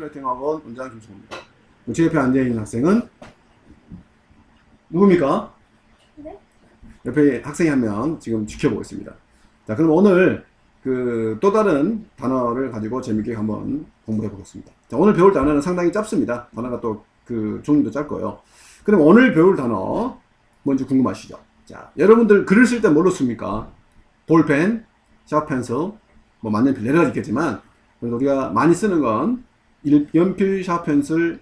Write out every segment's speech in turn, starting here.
라이팅학원 원장 김승호입니다. 제 옆에 앉아있는 학생은 누굽니까? 네? 옆에 학생이 한 명 지금 지켜보고 있습니다. 자, 그럼 오늘 또 다른 단어를 가지고 재밌게 한번 공부해 보겠습니다. 자, 오늘 배울 단어는 상당히 짧습니다. 단어가 또 종류도 짧고요. 그럼 오늘 배울 단어 뭔지 궁금하시죠? 자, 여러분들 글을 쓸 때 뭘로 씁니까? 볼펜, 샤프펜슬, 뭐 만년필 여러 가지 있겠지만 그래도 우리가 많이 쓰는 건 연필, 샤프펜슬,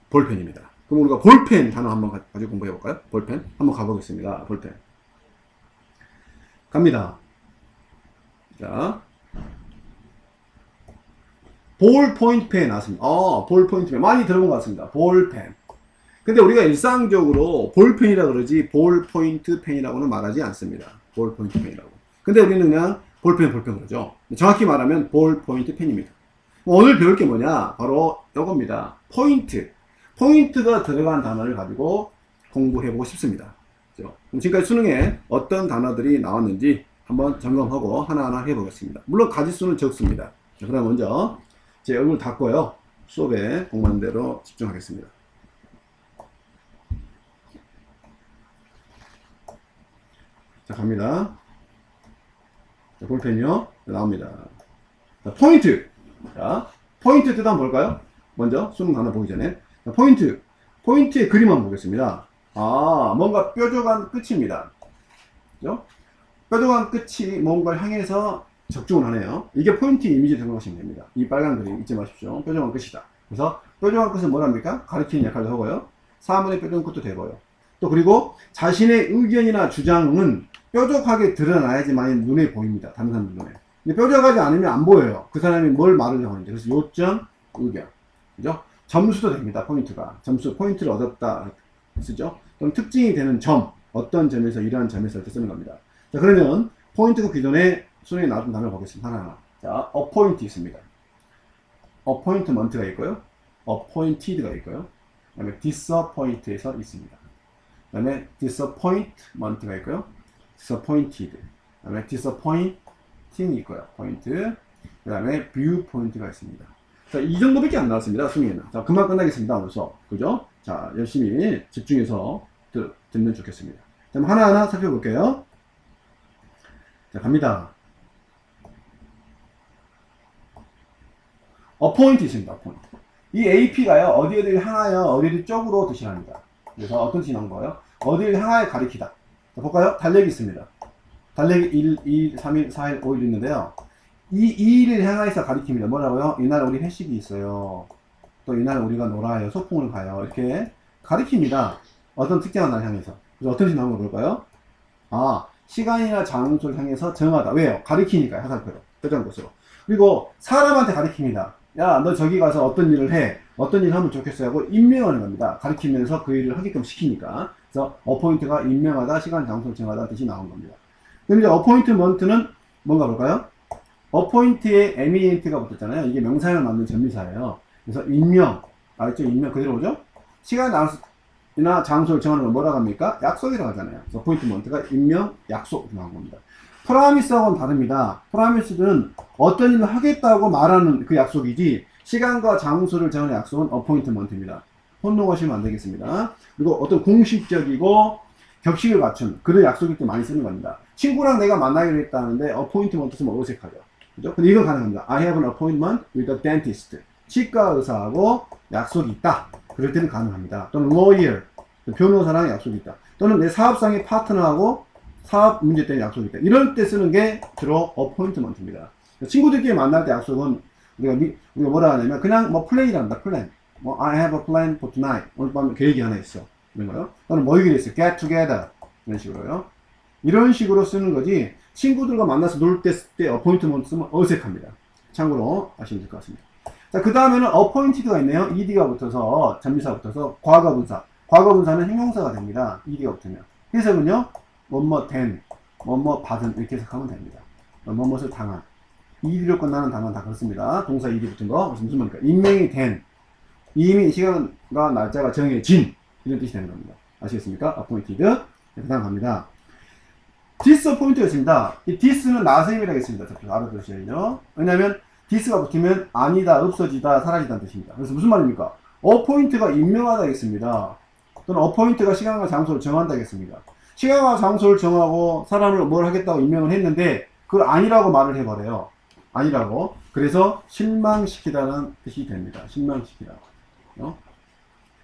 볼펜입니다. 그럼 우리가 볼펜 단어 한번 가지고 공부해 볼까요? 볼펜 한번 가보겠습니다. 볼펜 갑니다. 자, 볼 포인트 펜 나왔습니다. 볼 포인트 펜 많이 들어본 것 같습니다. 볼펜. 근데 우리가 일상적으로 볼펜이라 그러지 볼 포인트 펜이라고는 말하지 않습니다. 볼 포인트 펜이라고. 근데 우리는 그냥 볼펜 그러죠. 정확히 말하면 볼 포인트 펜입니다. 오늘 배울 게 뭐냐? 바로 이겁니다. 포인트. 포인트가 들어간 단어를 가지고 공부해보고 싶습니다. 그럼 지금까지 수능에 어떤 단어들이 나왔는지 한번 점검하고 하나하나 해보겠습니다. 물론 가지수는 적습니다. 자, 그럼 먼저 제 얼굴 닫고요. 수업에 공부하는 대로 집중하겠습니다. 자, 갑니다. 자, 볼펜이요. 나옵니다. 자, 포인트. 자, 포인트 뜻 한번 볼까요? 먼저 수능 단어 보기 전에 자, 포인트의 그림 한번 보겠습니다. 뭔가 뾰족한 끝입니다. 그죠? 뾰족한 끝이 뭔가를 향해서 적중을 하네요. 이게 포인트 이미지 생각하시면 됩니다. 이 빨간 그림 잊지 마십시오. 뾰족한 끝이다. 그래서 뾰족한 끝은 뭐랍니까? 가리키는 역할도 하고요. 사물의 뾰족한 끝도 되고요. 또 그리고 자신의 의견이나 주장은 뾰족하게 드러나야지만 눈에 보입니다. 다른 사람들 눈에. 근데 뾰족하지 않으면 안 보여요. 그 사람이 뭘 말하려고 하는지. 그래서 요점, 의견. 그죠? 점수도 됩니다. 포인트가. 점수, 포인트를 얻었다. 쓰죠? 그럼 특징이 되는 점. 어떤 점에서, 이러한 점에서 이렇게 쓰는 겁니다. 자, 그러면 포인트가 기존에 수능에 나왔던 단어를 보겠습니다. 하나하나. 자, appoint 있습니다. appointment가 있고요. appointed가 있고요. 그 다음에 disappoint에서 있습니다. 그 다음에 disappointment가 있고요. disappointed. 그 다음에 disappointing 있고요. 포인트. 그 다음에 viewpoint가 있습니다. 자, 이 정도밖에 안 나왔습니다. 수능에는. 자, 금방 끝나겠습니다. 오늘 수업. 그죠? 자, 열심히 집중해서 듣면 좋겠습니다. 자, 하나하나 살펴볼게요. 자, 갑니다. appoint 있습니다. appoint. 이 AP가요, 어디를 향하여, 어디를 쪽으로 뜻이랍니다. 그래서 어떤 뜻이 나온 거예요? 어디를 향하여 가리키다. 자, 볼까요? 달력이 있습니다. 달력이 1, 2, 3일, 4일, 5일 있는데요. 이 2일을 향해서 가리킵니다. 뭐라고요? 이날 우리 회식이 있어요. 또 이날 우리가 놀아요. 소풍을 가요. 이렇게 가리킵니다. 어떤 특정한 날 향해서. 그래서 어떤 뜻이 나온 거 볼까요? 시간이나 장소를 향해서 정하다. 왜요? 가리키니까요. 화살표로. 표정 것으로. 그리고 사람한테 가리킵니다. 야, 너 저기 가서 어떤 일을 해. 어떤 일을 하면 좋겠어요 하고 임명하는 겁니다. 가리키면서 그 일을 하게끔 시키니까. 그래서 어포인트가 임명하다, 시간, 장소를 정하다 뜻이 나온 겁니다. 그럼 이제 어포인트먼트는 뭔가 볼까요? 어포인트에 에미넨트가 붙었잖아요. 이게 명사형을 만든 전미사예요. 그래서 임명, 알죠? 임명 그대로 오죠? 시간이나 장소를 정하는 걸 뭐라고 합니까? 약속이라고 하잖아요. 그래서 어포인트먼트가 임명, 약속 나온 겁니다. 프라미스하고는 다릅니다. 프라미스는 어떤 일을 하겠다고 말하는 그 약속이지 시간과 장소를 정하는 약속은 어포인트먼트입니다. 혼동하시면 안 되겠습니다. 그리고 어떤 공식적이고 격식을 갖춘 그런 약속일 때 많이 쓰는 겁니다. 친구랑 내가 만나기로 했다는데 어포인트먼트 쓰면 어색하죠. 그죠? 근데 이건 가능합니다. I have an appointment with a dentist. 치과 의사하고 약속이 있다. 그럴 때는 가능합니다. 또는 lawyer. 변호사랑 약속이 있다. 또는 내 사업상의 파트너하고 사업 문제 때문에 약속이 있다. 이럴 때 쓰는 게 주로 appointment입니다. 친구들끼리 만날 때 약속은 우리가 뭐라 하냐면 그냥 뭐 플랜이란다. 플랜. I have a plan for tonight. 오늘 밤에 계획이 하나 있어. 이런 거요. 또는 모이기로 했어. get together. 이런 식으로요. 이런 식으로 쓰는 거지 친구들과 만나서 놀 때 appointment 쓰면 어색합니다. 참고로 아시면 될 것 같습니다. 자, 그 다음에는 appointed가 있네요. ed가 붙어서 전미사 붙어서 과거분사. 과거분사는 형용사가 됩니다. ed가 붙으면. 해석은요. 뭐뭐 된, 뭐뭐 받은 이렇게 해석하면 됩니다. 뭐뭐를 당한. ed로 끝나는 단어는 다 그렇습니다. 동사 ed 붙은 거 무슨 말입니까? 임명이 된. 이미 시간과 날짜가 정해진 이런 뜻이 되는 겁니다. 아시겠습니까? appointed. 그 다음 갑니다. disappoint가 있습니다. 이 dis는 나세임이라고 했습니다. 알아두셔야죠. 왜냐면 this가 붙으면 아니다, 없어지다, 사라지다는 뜻입니다. 그래서 무슨 말입니까? appoint가 임명하다겠습니다. 또는 appoint가 시간과 장소를 정한다겠습니다. 시간과 장소를 정하고 사람을 뭘 하겠다고 임명을 했는데 그걸 아니라고 말을 해버려요. 아니라고. 그래서 실망시키다는 뜻이 됩니다. 실망시키다.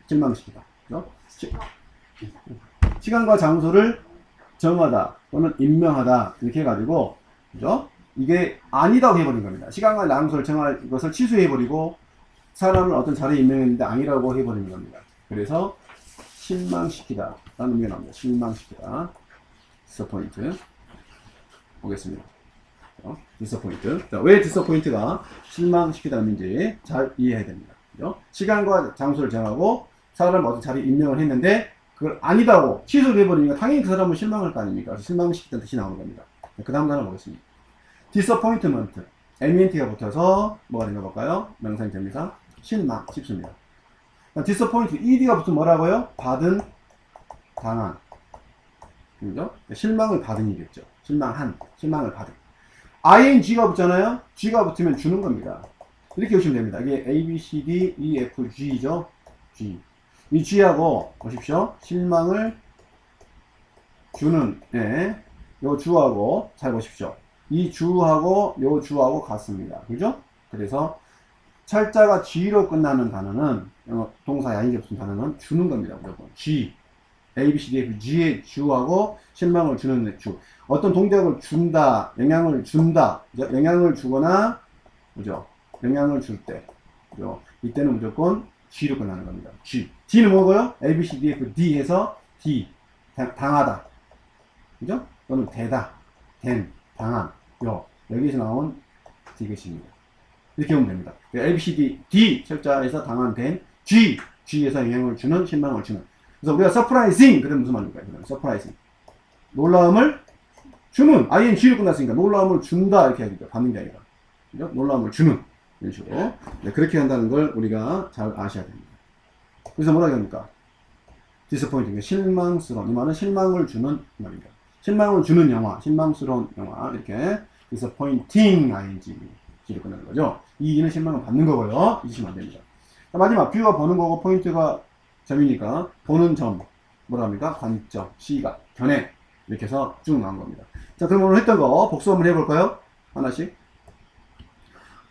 실망시키다. 시간과 장소를 정하다 또는 임명하다 이렇게 해가지고 그죠? 이게 아니다고 해버린 겁니다. 시간과 장소를 정할 것을 취소해버리고 사람을 어떤 자리에 임명했는데 아니라고 해버리는 겁니다. 그래서 실망시키다 라는 의미가 나옵니다. 실망시키다. disappoint 보겠습니다. disappoint. 자, 왜 disappoint가 실망시키다는 의미인지 잘 이해해야 됩니다. 그죠? 시간과 장소를 정하고 사람을 어떤 자리에 임명을 했는데 그걸 아니다고 취소를 해버리니까 당연히 그 사람은 실망할 거 아닙니까? 실망시키다는 뜻이 나오는 겁니다. 그 다음 단어 보겠습니다. disappointment. ment가 붙어서 뭐가 된가 볼까요? 명사인 접미사 실망, 쉽습니다. disappoint, ed가 붙으면 뭐라고요? 받은, 당한. 그죠? 실망을 받은 이겠죠. 실망한, 실망을 받은. ing가 붙잖아요? g가 붙으면 주는 겁니다. 이렇게 보시면 됩니다. 이게 A, B, C, D, E, F, G죠? G. 이 G하고, 보십시오. 실망을 주는, 예. 요 주하고, 잘 보십시오. 이 주하고, 요 주하고 같습니다. 그죠? 그래서, 철자가 G로 끝나는 단어는, 동사 ing에 붙은 단어는 주는 겁니다. 무조건. G. A, B, C, D, F, G의 주하고, 실망을 주는 주. 어떤 동작을 준다, 영향을 준다, 영향을 주거나, 그죠? 영향을 줄 때, 그죠? 이때는 무조건 G로 끝나는 겁니다. G. D는 뭐고요? A, B, C, D, F, D 해서 D. 당하다. 그죠? 또는 되다. 된, 당한. 여기서 나온 D것입니다. 이렇게 보면 됩니다. A, B, C, D, D 철자에서 당한, 된, G. G에서 영향을 주는, 실망을 주는. 그래서 우리가 surprising, 그러면 무슨 말입니까? surprising. 놀라움을 주는, ing로 끝났으니까 놀라움을 준다, 이렇게 해야겠죠. 받는 게 아니라. 그죠? 놀라움을 주는. 이런 식으로. 네, 그렇게 한다는 걸 우리가 잘 아셔야 됩니다. 그래서 뭐라고 합니까? disappointing, 실망스러운. 이 말은 실망을 주는 말입니다. 실망을 주는 영화, 실망스러운 영화. 이렇게 disappointing, ing로 끝나는 거죠. 이 이는 실망을 받는 거고요. 잊으시면 안 됩니다. 마지막, 뷰가 보는 거고, 포인트가 점이니까, 보는 점, 뭐라 합니까? 관점, 시각, 견해. 이렇게 해서 쭉 나온 겁니다. 자, 그럼 오늘 했던 거 복수 한번 해볼까요? 하나씩.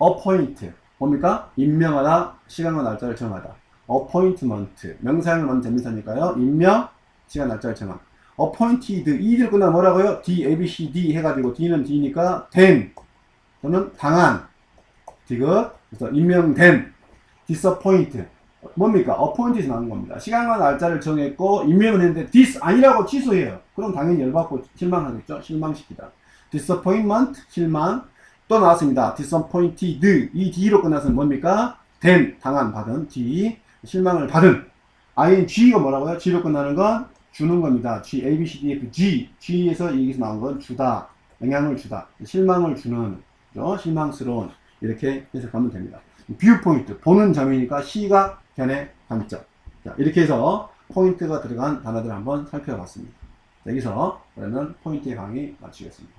appoint. 뭡니까? 임명하다, 시간과 날짜를 정하다. appointment. 명사형을 넣은 대명사니까요. 임명, 시간, 날짜를 정한. appointed. 이들 끝나면 뭐라고요? D, A, B, C, D 해가지고 D는 D니까 된. 또는 당한. 디귿. 그래서 임명된. disappoint. 뭡니까? appoint에서 나온 겁니다. 시간과 날짜를 정했고 임명을 했는데 this 아니라고 취소해요. 그럼 당연히 열받고 실망하겠죠. 실망시키다. disappointment, 실망. 또 나왔습니다. disappointed. 이 D로 끝나서 뭡니까? 된, 당한, 받은. D. 실망을 받은. ing가 뭐라고요? G로 끝나는 건 주는 겁니다. G, A, B, C, D, F, G. G에서 여기서 나온 건 주다. 영향을 주다. 실망을 주는. 그죠? 실망스러운. 이렇게 해석하면 됩니다. viewpoint. 보는 점이니까 시각, 견해, 관점. 자, 이렇게 해서 포인트가 들어간 단어들 한번 살펴봤습니다. 자, 여기서 그러면 포인트의 강의 마치겠습니다.